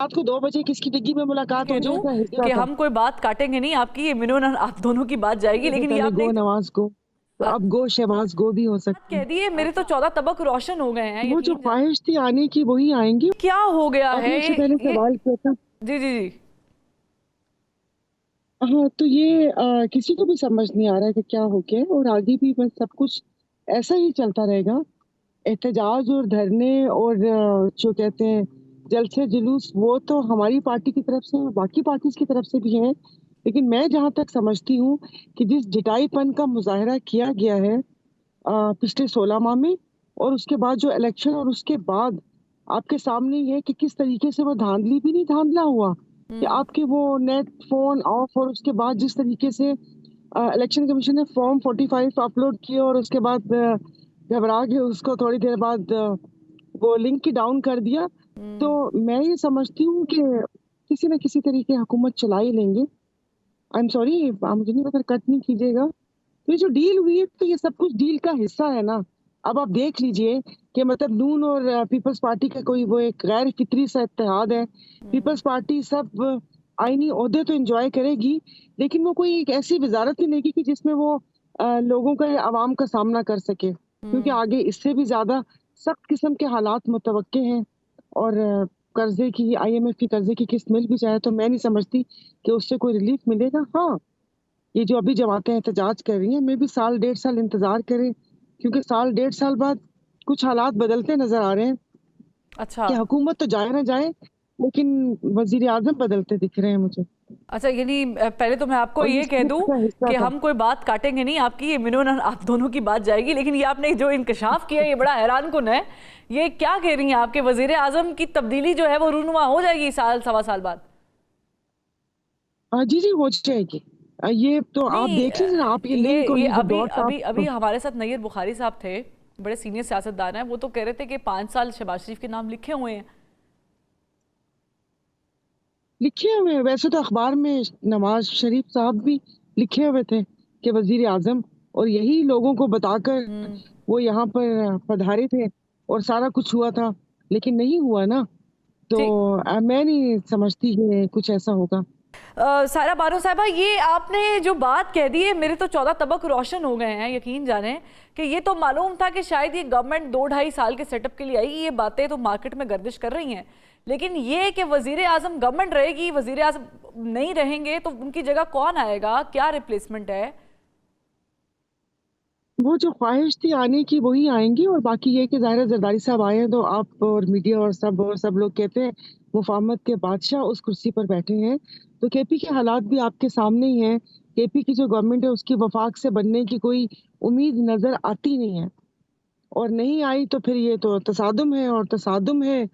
रात को 2 बजे किसकी डिग्गी में मुलाकात कह हो दूं जाए हिजरा कि था। हम कोई बात काटेंगे नहीं आपकी, ये मिनोन आप दोनों की बात जाएगी, से लेकिन ये पहले आपने गो नवाज गो, तो बात अब गो शहबाज गो भी हो सकती है। कह दी है। मेरे तो 14 तबक रोशन हो गए हैं, वो जो यकीन जाने। ख्वाहिश थी आने की वही आएंगी। क्या हो गया है आपने उससे पहले ये? सवाल किया था। जी जी जी। हाँ, तो ये किसी को भी समझ नहीं आ रहा है कि क्या हो गया है, और आगे भी बस सब कुछ ऐसा ही चलता रहेगा। एहतजाज और धरने और जो कहते हैं जलसे जुलूस, वो तो हमारी पार्टी की तरफ से और बाकी पार्टीज की तरफ से भी है। लेकिन मैं जहां तक समझती हूँ कि जिस जिटाईपन का मुजाहरा किया गया है पिछले 16 माह में, और उसके बाद जो इलेक्शन, और उसके बाद आपके सामने ही है कि किस तरीके से वो धांधली भी नहीं धांधला हुआ कि हम्म। आपके वो नेट फोन ऑफ, और उसके बाद जिस तरीके से इलेक्शन कमीशन ने फॉर्म 45 अपलोड किए, और उसके बाद घबरा के उसको थोड़ी देर बाद वो लिंक ही डाउन कर दिया। तो हम्म। मैं ये समझती हूँ कि किसी न किसी तरीके हुकूमत चला ही लेंगे। आई एम सॉरी, मुझे नहीं पता, कट नहीं कीजिएगा। तो ये जो डील हुई है, तो ये सब कुछ डील का हिस्सा है ना। अब आप देख लीजिए कि मतलब नून और पीपल्स पार्टी का कोई वो एक गैर फितरी सा इत्तेहाद है। पीपल्स पार्टी सब आईनी ओहदे तो एंजॉय करेगी, लेकिन वो कोई एक ऐसी वजारत नहीं लेगी कि जिसमें वो लोगों का, आवाम का सामना कर सके, क्योंकि हम्म। आगे इससे भी ज्यादा सख्त किस्म के हालात मुतवक्के हैं। और कर्जे की, आईएमएफ की कर्जे की किस्त मिल भी जाए तो मैं नहीं समझती कि उससे कोई रिलीफ मिलेगा। हाँ, ये जो अभी जमातें एहतजाज कर रही हैं, मे भी साल 1.5 साल इंतजार करें, क्योंकि साल 1.5 साल बाद कुछ हालात बदलते नजर आ रहे हैं अच्छा। कि हुकूमत तो जाए ना जाए, लेकिन वजीर आजम बदलते दिख रहे हैं मुझे। अच्छा, यानी पहले तो मैं आपको और ये ये कह दूं स्क्रिप्ट का हिस्सा कि था। हम कोई बात काटेंगे नहीं आपकी, ये मिनोन आप दोनों की बात जाएगी, लेकिन ये आपने जो इंकशाफ किया ये बड़ा हैरान कुन है। ये क्या कह रही हैं आपके वजीर आजम की तब्दीली जो है वो रूनुमा हो जाएगी साल सवा साल बाद? जी जी, हो जाएगी। ये तो आप नहीं, देख लीजिए ना, आप ये ये लिंक और ये ये जो अभी डॉट्स अभी अभी आप हमारे साथ नैयर बुखारी साहब थे, बड़े सीनियर सियासतदान हैं, वो तो कह रहे थे कि 5 साल शहबाज शरीफ के नाम लिखे हुए हैं। लिखे हुए हैं। वैसे तो अखबार में नवाज शरीफ साहब भी लिखे हुए थे कि वजीर आजम, और यही लोगों को बताकर हम्म। वो यहाँ पर पधारे थे और सारा कुछ हुआ था, लेकिन नहीं हुआ ना। तो ठीक। मैं नहीं समझती कि कुछ ऐसा होगा। सायरा बानो साहबा, ये आपने जो बात कह दी है, मेरे तो 14 तबक रोशन हो गए हैं, यकीन जाने कि ये तो मालूम था कि शायद ये गवर्नमेंट 2-2.5 साल के सेटअप के लिए आई। ये बातें तो मार्केट में गर्दिश कर रही हैं, लेकिन ये कि वजीर आजम गवर्नमेंट रहेगी, वजीर आजम नहीं रहेंगे तो उनकी जगह कौन आएगा, क्या रिप्लेसमेंट है? वो जो ख्वाहिश थी आने की वही आएंगी, और बाकी ये कि ज़ाहिर है जरदारी साहब आए हैं तो आप और मीडिया और सब लोग कहते हैं मुफाहमत के बादशाह उस कुर्सी पर बैठे हैं। तो केपी के हालात भी आपके सामने ही हैं। केपी की जो गवर्नमेंट है उसकी वफाक से बनने की कोई उम्मीद नजर आती नहीं है, और नहीं आई तो फिर ये तो तसादुम है, और तसादुम है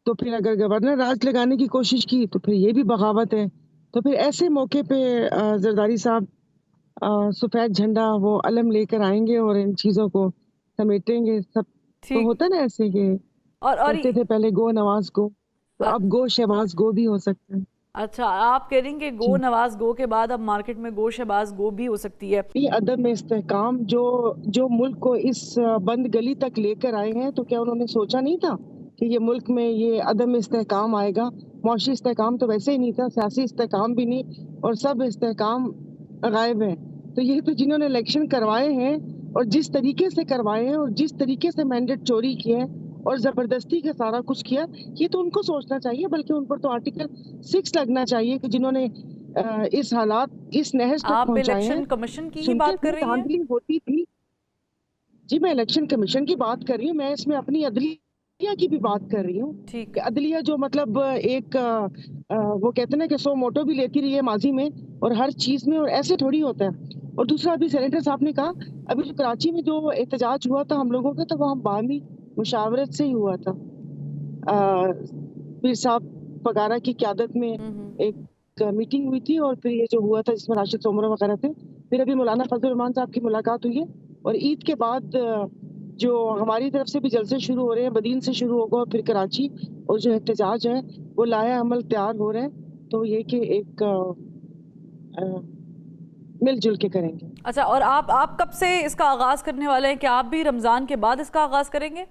तो फिर अगर गवर्नर राज लगाने की कोशिश की तो फिर ये भी बगावत है। तो फिर ऐसे मौके पे जरदारी साहब सफेद झंडा, वो अलम लेकर आएंगे और इन चीजों को समेटेंगे सब। तो ठीक। होता ना ऐसे कि और कहते थे पहले गो नवाज गो, तो अ- अब गो शहबाज गो भी हो सकता है। अच्छा, आप कह रही हैं कि गो जी, नवाज गो के बाद अब मार्केट में गो शहबाज गो भी हो सकती है। ये अदब में इस्तेहकाम जो जो मुल्क को इस बंद गली तक लेकर आए हैं, तो क्या उन्होंने सोचा नहीं था कि ये मुल्क में ये अदम में इस्तेहकाम आएगा? मौशी इस्तेहकाम तो वैसे ही नहीं था, सियासी इस्तेहकाम भी नहीं, और सब इस्तेहकाम गायब है। तो ये तो जिन्होंने इलेक्शन करवाए हैं, और जिस तरीके से करवाए हैं, और जिस तरीके से मैंडेट चोरी किया है, और जबरदस्ती का सारा कुछ किया, ये तो उनको सोचना चाहिए। बल्कि उन पर तो आर्टिकल 6 लगना चाहिए कि जिन्होंने इस हालात, इस नहज तक आप पहुंचाए हैं। इलेक्शन कमीशन की ही सुनते बात कर थे रही हैं? धांधली होती थी। जी, मैं इलेक्शन कमीशन की बात कर रही हूँ, मैं इसमें अपनी अदलिया की भी बात कर रही हूँ। ठीक। कि अदलिया जो मतलब एक वो कहते हैं ना कि सो मोटो भी लेती रही है माजी में, और हर चीज में, और ऐसे थोड़ी होता है। और दूसरा, अभी सेनेटर साहब ने कहा, अभी जो कराची में जो एहतजाज हुआ था हम लोगों का, तो वो हम बाहमी मुशावरत से ही हुआ था। पीर साहब पगारा की क्यादत में हम्म। एक मीटिंग हुई थी, और फिर ये जो हुआ था जिसमें राशिद सोमरा वगैरह थे। फिर अभी मौलाना फजल रहमान साहब की मुलाकात हुई है, और ईद के बाद जो हमारी तरफ से भी जलसे शुरू हो रहे हैं, बदीन से शुरू होगा और फिर कराची, और जो एहतजाज है वो लाया अमल तैयार हो रहे हैं। तो ये कि एक मिलजुल के करेंगे। अच्छा, और आप कब से इसका आगाज करने वाले हैं? क्या आप भी रमजान के बाद इसका आगाज करेंगे?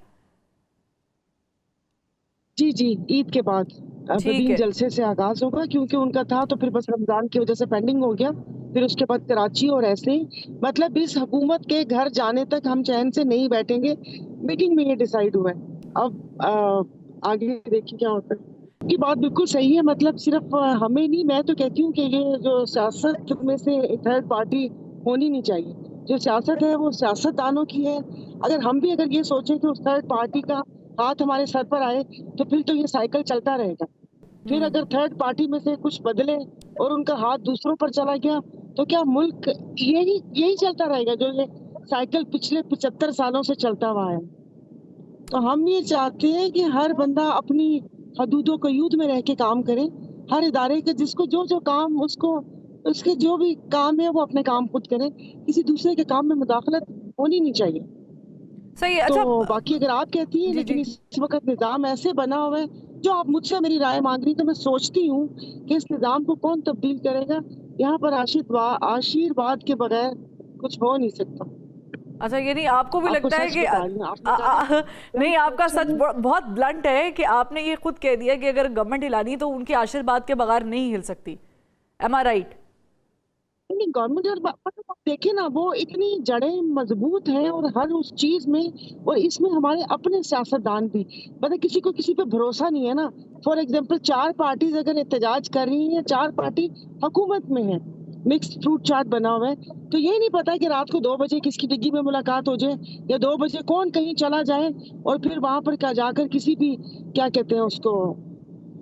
जी जी, ईद के बाद। ठीक बदीन है। जलसे से आगाज होगा, क्योंकि उनका था तो फिर बस रमजान की वजह से पेंडिंग हो गया, फिर उसके बाद कराची, और ऐसे ही मतलब इस हुकूमत के घर जाने तक हम चैन से नहीं बैठेंगे। मीटिंग में ये डिसाइड हुआ है। अब आगे देखिए क्या होता है। की बात बिल्कुल सही है, मतलब सिर्फ हमें नहीं, मैं तो कहती हूँ कि ये जो सियासत में से थर्ड पार्टी होनी नहीं चाहिए। जो सियासत है वो सियासतदानों की है। अगर ये सोचें कि उस थर्ड पार्टी का हाथ हमारे सर पर आए, तो फिर तो ये साइकिल चलता रहेगा। फिर अगर थर्ड पार्टी में से कुछ बदले और उनका हाथ दूसरों पर चला गया, तो क्या मुल्क यही यही चलता रहेगा जो ये साइकिल पिछले 75 सालों से चलता हुआ है। तो हम ये चाहते हैं कि हर बंदा अपनी हदूदों कयूद में रह के काम करे। हर इदारे के जिसको जो जो काम उसको उसके जो भी काम है वो अपने काम खुद करे। किसी दूसरे के काम में मुदाखलत होनी नहीं चाहिए। सही है। तो अच्छा बाकी अगर आप कहती हैं, जी लेकिन जी। इस वक्त निज़ाम ऐसे बना हुआ है, जो आप मुझसे मेरी राय मांग रही, तो मैं सोचती हूँ कि इस निज़ाम को कौन तब्दील करेगा। यहाँ पर आशीर्वाद के बगैर कुछ हो नहीं सकता। अच्छा, ये नहीं आपको भी आपको लगता है सच कि बता रही हूँ, आपने ज्यादा नहीं, आपका क्वेश्चन सच नहीं। बहुत ब्लंट है कि आपने ये खुद कह दिया कि अगर गवर्नमेंट हिलानी है तो उनके आशीर्वाद के बगैर नहीं हिल सकती। एम आई राइट? नहीं, गवर्नमेंट और मतलब आप देखें ना, वो इतनी जड़ें मजबूत हैं और हर उस चीज में, और इसमें हमारे अपने सियासतदान भी, मतलब किसी को किसी पे भरोसा नहीं है ना। फॉर एग्जाम्पल 4 पार्टीज अगर एहतजाज कर रही हैं, 4 पार्टी हुकूमत में है, मिक्स फ्रूट चाट बना हुआ है, तो ये नहीं पता कि रात को 2 बजे किसकी डिग्गी में मुलाकात हो जाए, या 2 बजे कौन कहीं चला जाए और फिर वहां पर क्या जाकर किसी भी, क्या कहते हैं उसको,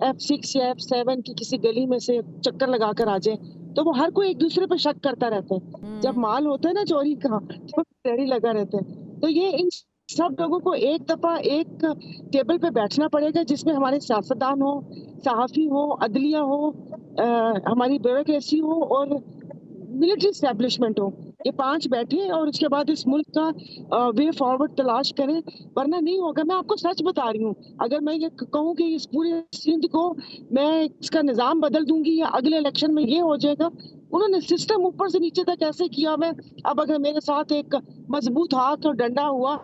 F6 या F7 की किसी गली में से चक्कर लगा कर आ जाए। तो वो हर कोई एक दूसरे पर शक करता रहता है। जब माल होता है ना चोरी का, तो डर लगा रहता है। तो ये इन सब लोगों को एक दफा एक टेबल पे बैठना पड़ेगा, जिसमें हमारे सियासतदान हो, सहाफी हो, अदलिया हो, हमारी ब्यूरोक्रेसी हो और मिलिट्री एस्टेब्लिशमेंट हो। ये 5 बैठे और उसके बाद इस मुल्क का वे फॉरवर्ड तलाश करें, वरना नहीं होगा। मैं आपको सच बता रही हूँ, अगर मैं ये कहूँ कि इस पूरे सिंध को मैं इसका निज़ाम बदल दूंगी या अगले इलेक्शन में ये हो जाएगा, उन्होंने सिस्टम ऊपर से नीचे तक ऐसे किया। मैं अब अगर मेरे साथ एक मजबूत हाथ और डंडा हुआ,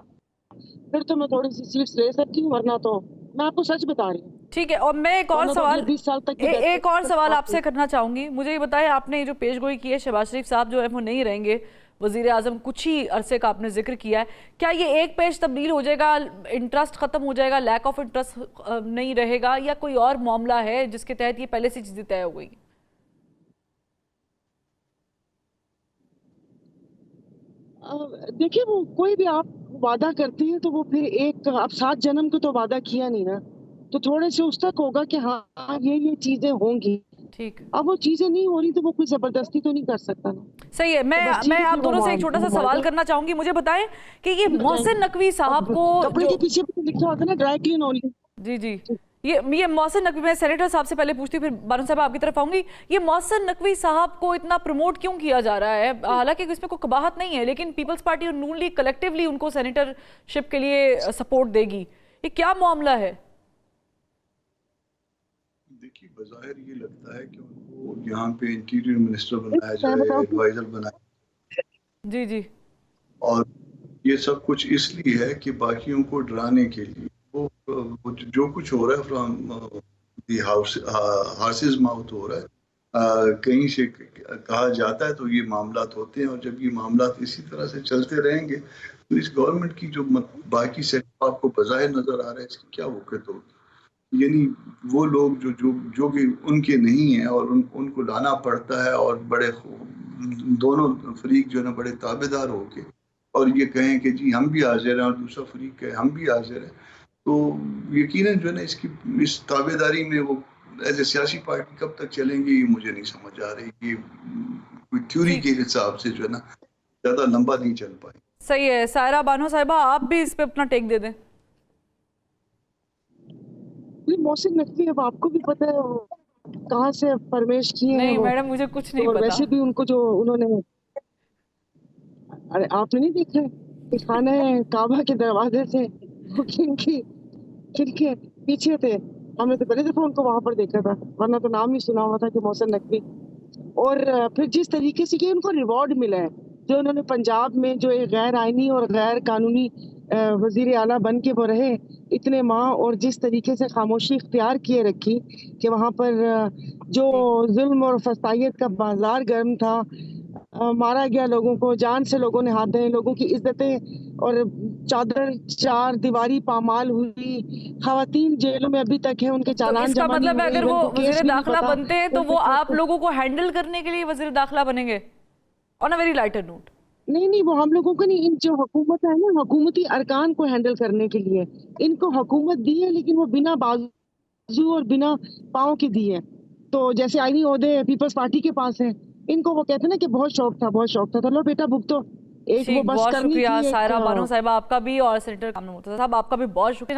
फिर तो मैं थोड़ी सी सीट्स ले सकती हूँ, वरना तो मैं आपको सच बता रही हूँ, ठीक है। और मैं एक और वरना तो अगले सवाल 20 साल तक की एक और सवाल बैठ। आपसे करना चाहूंगी। मुझे ये बताएं, आपने ये जो पेशगोई की है, शहबाज शरीफ साहब जो है वो नहीं रहेंगे वजीर आजम, कुछ ही अरसे का आपने जिक्र किया है, क्या ये एक पेज तब्दील हो जाएगा, इंटरेस्ट खत्म हो जाएगा, लैक ऑफ इंटरेस्ट नहीं रहेगा, या कोई और मामला है जिसके तहत ये पहले से चीजें तय हो गई? देखिए, वो कोई भी आप वादा करते हैं तो वो फिर एक, आप 7 जन्म को तो वादा किया नहीं ना, तो थोड़े से उस तक होगा कि हाँ ये चीजें होंगी। ठीक। अब वो चीजें नहीं हो रही तो वो कोई जबरदस्ती तो नहीं कर सकता ना। सही है। तो बस ठीक मैं है, आप फिर दोनों से एक छोटा सा सवाल वादा करना चाहूंगी। मुझे बताएं कि ये हो मोहसिन जाएंगे। नकवी साहब अब को कपड़े जो के पीछे भी लिखा होता है ना, ड्राई क्लीन ओनली। जी जी, ये मोहसिन नकवी, मैं सेनेटर साहब से पहले पूछती हूँ, फिर बानो साहब आपकी तरफ आऊंगी। ये मोहसिन नकवी साहब को इतना प्रमोट क्यों किया जा रहा है? हालांकि इसमें कोई कबाहत नहीं है, लेकिन पीपल्स पार्टी और नून लीग कलेक्टिवली उनको सेनेटरशिप के लिए सपोर्ट देगी। ये क्या मामला है? देखिए, बज़ाहिर ये लगता है कि उनको यहाँ पे इंटीरियर मिनिस्टर बनाया मैं जाए, बताऊं, एडवाइजर बनाया, जी जी। और ये सब कुछ इसलिए है कि बाकियों को डराने के लिए। वो जो कुछ हो रहा है फ्रॉम दी हाउसेज माउथ हो रहा है, कहीं से कहा जाता है तो ये मामलात होते हैं, और जब ये मामलात इसी तरह से चलते रहेंगे तो इस गवर्नमेंट की जो बाकी सेटअप आपको बज़ाहिर नजर आ रहा है, इसकी क्या वक़्त होगी। यानी वो लोग जो कि उनके नहीं है, और उनको लाना पड़ता है, और बड़े दोनों फरीक जो है ना बड़े ताबेदार होके और ये कहें कि जी हम भी हाजिर हैं, और दूसरा फरीक कहे हम भी हाजिर हैं, तो यकीनन जो है ना इसकी इस ताबेदारी में वो एज ए सियासी पार्टी कब तक चलेंगे, ये मुझे नहीं समझ आ रही। ये कोई थ्योरी ठीक। के हिसाब से जो है ना ज्यादा लंबा नहीं चल पाए। सही है। सायरा बानो साहिबा, आप भी इस पे अपना टेक दे दें। मोहसिन नकवी, अब आपको भी पता है वो कहाँ से परमेश किए हैं नहीं वो। मैडम, मुझे कुछ नहीं तो और पता। वैसे भी उनको जो उन्होंने, अरे आपने नहीं देखा है कि खाना काबा के दरवाजे से वो किनके पीछे थे। हमने तो पहली दफा उनको वहां पर देखा था, वरना तो नाम ही सुना हुआ था कि मोहसिन नकवी। और फिर जिस तरीके से कि उनको रिवॉर्ड मिला है, जो उन्होंने पंजाब में जो एक गैर आईनी और गैर कानूनी वजीर आला बन के वो रहे इतने माह, और जिस तरीके से खामोशी इख्तियार किए रखी कि वहाँ पर जो जुल्म और फसाइयत का बाजार गर्म था, मारा गया लोगों को, जान से लोगों ने हाथ धोए, लोगों की इज्जतें और चादर चार दीवारी पामाल हुई, खवातीन जेलों में अभी तक है, उनके तो चालान इसका जमा नहीं मतलब है हुए, अगर वो इवन को केस वजीर भी नहीं दाखिला पता बनते हैं तो वो आप लोगों को हैंडल करने के लिए वजीर दाखिला बनेंगे on a very lighter note? नहीं नहीं, वो हम लोगों को नहीं, इन जो हुकूमत है ना, हुकूमती अरकान को हैंडल करने के लिए इनको हुकूमत दी है, लेकिन वो बिना बाजू और बिना पाँव के दी है। तो जैसे आईनी ओहदे पीपल्स पार्टी के पास है, इनको वो कहते हैं ना कि बहुत शौक था, बहुत शौक था, तो लो बेटा भुगतो। एक वो ठीक, बस बहुत करनी शुक्रिया थी, एक सायरा बानो साहिबा आपका भी, और सेनेटर कामनून मुर्तजा साहब आपका भी बहुत शुक्रिया।